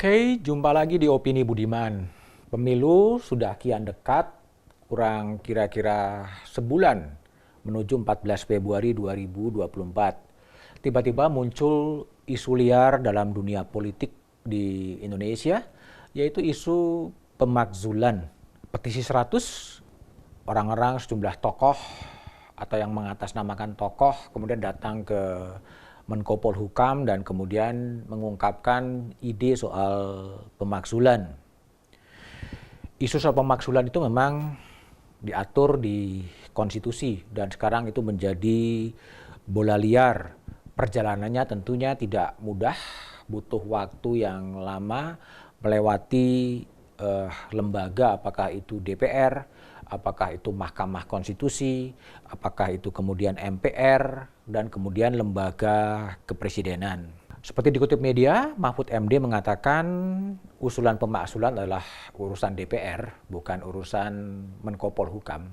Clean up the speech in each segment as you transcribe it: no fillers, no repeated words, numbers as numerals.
Oke, jumpa lagi di Opini Budiman. Pemilu sudah kian dekat, kurang kira-kira sebulan menuju 14 Februari 2024. Tiba-tiba muncul isu liar dalam dunia politik di Indonesia, yaitu isu pemakzulan. Petisi 100, orang-orang sejumlah tokoh atau yang mengatasnamakan tokoh kemudian datang ke Menko Polhukam dan kemudian mengungkapkan ide soal pemakzulan. Isu soal pemakzulan itu memang diatur di konstitusi dan sekarang itu menjadi bola liar. Perjalanannya tentunya tidak mudah, butuh waktu yang lama melewati lembaga, apakah itu DPR, apakah itu Mahkamah Konstitusi, apakah itu kemudian MPR, dan kemudian lembaga kepresidenan. Seperti dikutip media, Mahfud MD mengatakan usulan pemakzulan adalah urusan DPR, bukan urusan Menko Polhukam.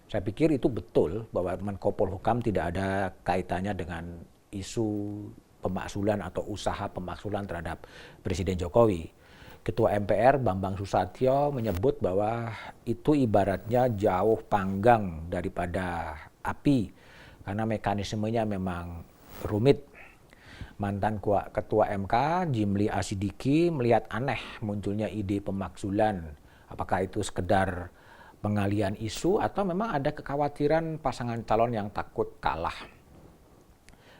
Saya pikir itu betul bahwa Menko Polhukam tidak ada kaitannya dengan isu pemakzulan atau usaha pemakzulan terhadap Presiden Jokowi. Ketua MPR Bambang Susatyo menyebut bahwa itu ibaratnya jauh panggang daripada api karena mekanismenya memang rumit. Mantan Ketua MK Jimli Asidiki melihat aneh munculnya ide pemakzulan. Apakah itu sekedar pengalian isu atau memang ada kekhawatiran pasangan calon yang takut kalah.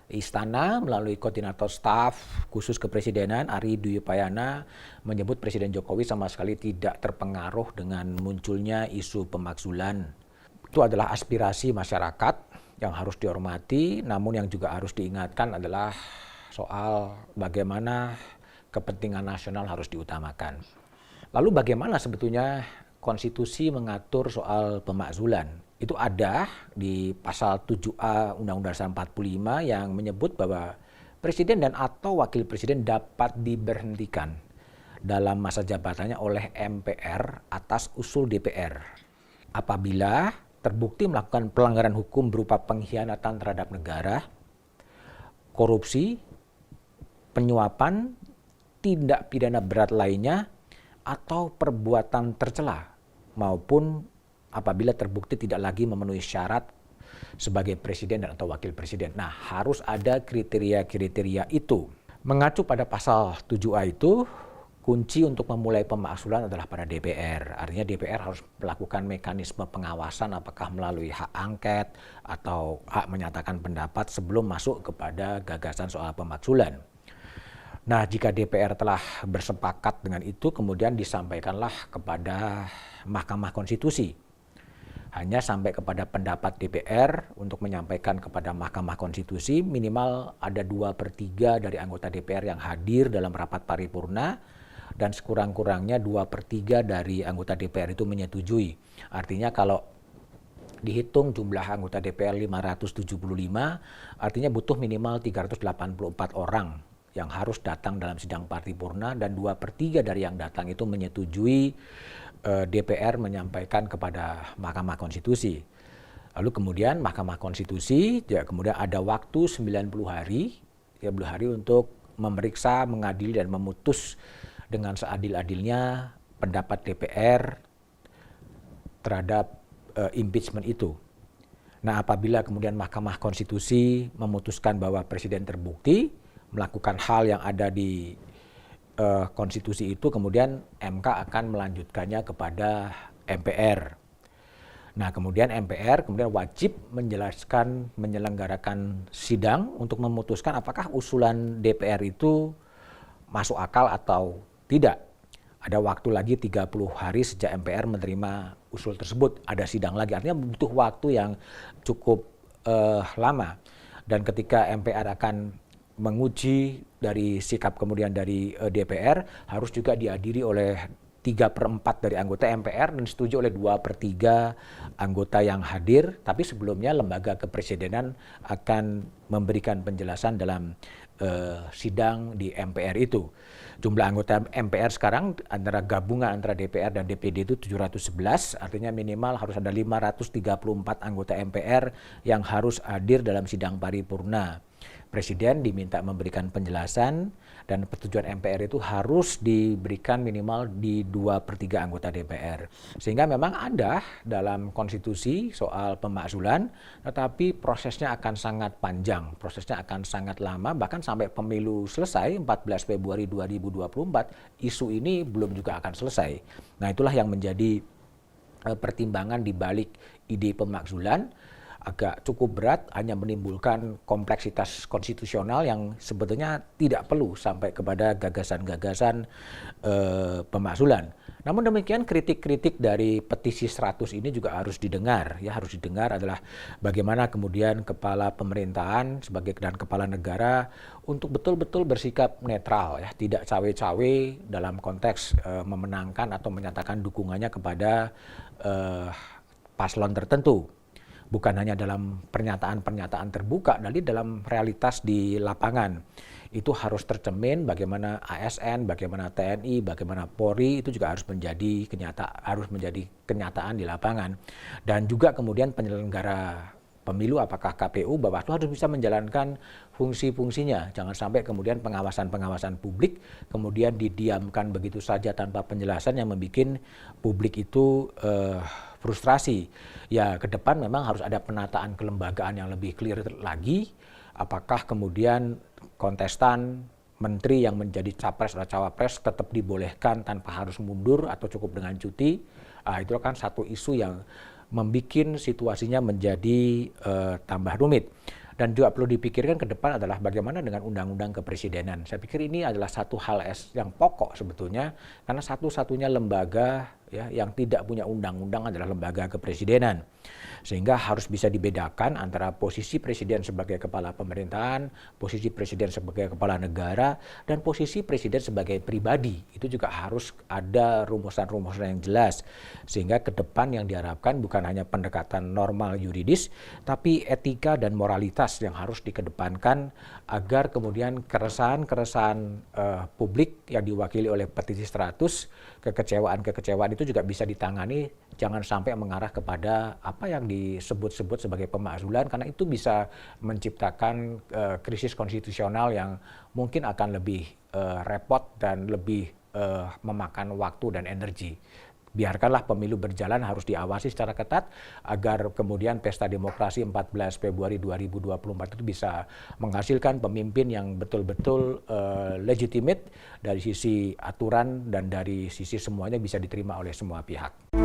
Istana melalui koordinator staf khusus kepresidenan Ari Dwi Payana menyebut Presiden Jokowi sama sekali tidak terpengaruh dengan munculnya isu pemakzulan. Itu adalah aspirasi masyarakat yang harus dihormati, namun yang juga harus diingatkan adalah soal bagaimana kepentingan nasional harus diutamakan. Lalu bagaimana sebetulnya konstitusi mengatur soal pemakzulan? Itu ada di pasal 7A Undang-Undang Dasar 45 yang menyebut bahwa presiden dan atau wakil presiden dapat diberhentikan dalam masa jabatannya oleh MPR atas usul DPR apabila terbukti melakukan pelanggaran hukum berupa pengkhianatan terhadap negara, korupsi, penyuapan, tindak pidana berat lainnya, atau perbuatan tercela maupun apabila terbukti tidak lagi memenuhi syarat sebagai presiden dan atau wakil presiden. Nah, harus ada kriteria-kriteria itu. Mengacu pada pasal 7A itu, kunci untuk memulai pemakzulan adalah pada DPR. Artinya DPR harus melakukan mekanisme pengawasan apakah melalui hak angket atau hak menyatakan pendapat sebelum masuk kepada gagasan soal pemakzulan. Nah, jika DPR telah bersepakat dengan itu, kemudian disampaikanlah kepada Mahkamah Konstitusi. Hanya sampai kepada pendapat DPR untuk menyampaikan kepada Mahkamah Konstitusi minimal ada 2/3 dari anggota DPR yang hadir dalam rapat paripurna dan sekurang-kurangnya 2/3 dari anggota DPR itu menyetujui. Artinya kalau dihitung jumlah anggota DPR 575, artinya butuh minimal 384 orang yang harus datang dalam sidang paripurna dan 2/3 dari yang datang itu menyetujui DPR menyampaikan kepada Mahkamah Konstitusi. Lalu kemudian Mahkamah Konstitusi ya kemudian ada waktu 90 hari untuk memeriksa, mengadili dan memutus dengan seadil-adilnya pendapat DPR terhadap impeachment itu. Nah, apabila kemudian Mahkamah Konstitusi memutuskan bahwa presiden terbukti melakukan hal yang ada di konstitusi itu, kemudian MK akan melanjutkannya kepada MPR. Nah, kemudian MPR kemudian wajib menyelenggarakan sidang untuk memutuskan apakah usulan DPR itu masuk akal atau tidak. Ada waktu lagi 30 hari sejak MPR menerima usul tersebut, ada sidang lagi. Artinya butuh waktu yang cukup lama. Dan ketika MPR akan menguji dari sikap kemudian dari DPR harus juga dihadiri oleh 3/4 dari anggota MPR dan disetujui oleh 2/3 anggota yang hadir. Tapi sebelumnya lembaga kepresidenan akan memberikan penjelasan dalam sidang di MPR itu. Jumlah anggota MPR sekarang antara gabungan antara DPR dan DPD itu 711, artinya minimal harus ada 534 anggota MPR yang harus hadir dalam sidang paripurna. Presiden diminta memberikan penjelasan dan persetujuan MPR itu harus diberikan minimal di 2/3 anggota DPR. Sehingga memang ada dalam konstitusi soal pemakzulan, tetapi prosesnya akan sangat panjang, prosesnya akan sangat lama, bahkan sampai pemilu selesai 14 Februari 2024, isu ini belum juga akan selesai. Nah, itulah yang menjadi pertimbangan di balik ide pemakzulan. Agak cukup berat, hanya menimbulkan kompleksitas konstitusional yang sebetulnya tidak perlu sampai kepada gagasan-gagasan pemakzulan. Namun demikian kritik-kritik dari petisi 100 ini juga harus didengar. Ya, harus didengar adalah bagaimana kemudian kepala pemerintahan dan kepala negara untuk betul-betul bersikap netral, ya, tidak cawe-cawe dalam konteks memenangkan atau menyatakan dukungannya kepada paslon tertentu. Bukan hanya dalam pernyataan-pernyataan terbuka, tapi dalam realitas di lapangan. Itu harus tercermin bagaimana ASN, bagaimana TNI, bagaimana Polri itu juga harus menjadi kenyataan di lapangan. Dan juga kemudian penyelenggara pemilu, apakah KPU, Bawaslu harus bisa menjalankan fungsi-fungsinya. Jangan sampai kemudian pengawasan-pengawasan publik kemudian didiamkan begitu saja tanpa penjelasan yang membuat publik itu frustrasi. Ya, ke depan memang harus ada penataan kelembagaan yang lebih clear lagi. Apakah kemudian kontestan menteri yang menjadi capres atau cawapres tetap dibolehkan tanpa harus mundur atau cukup dengan cuti? Itu kan satu isu yang membuat situasinya menjadi tambah rumit. Dan juga perlu dipikirkan ke depan adalah bagaimana dengan undang-undang kepresidenan. Saya pikir ini adalah satu hal yang pokok sebetulnya, karena satu-satunya lembaga, ya, yang tidak punya undang-undang adalah lembaga kepresidenan. Sehingga harus bisa dibedakan antara posisi presiden sebagai kepala pemerintahan, posisi presiden sebagai kepala negara, dan posisi presiden sebagai pribadi. Itu juga harus ada rumusan-rumusan yang jelas. Sehingga ke depan yang diharapkan bukan hanya pendekatan normal yuridis, tapi etika dan moralitas yang harus dikedepankan agar kemudian keresahan-keresahan publik yang diwakili oleh petisi 100, kekecewaan-kekecewaan itu juga bisa ditangani, jangan sampai mengarah kepada apa yang disebut-sebut sebagai pemakzulan, karena itu bisa menciptakan krisis konstitusional yang mungkin akan lebih repot dan lebih memakan waktu dan energi. Biarkanlah pemilu berjalan, harus diawasi secara ketat agar kemudian pesta demokrasi 14 Februari 2024 itu bisa menghasilkan pemimpin yang betul-betul legitimate dari sisi aturan dan dari sisi semuanya bisa diterima oleh semua pihak.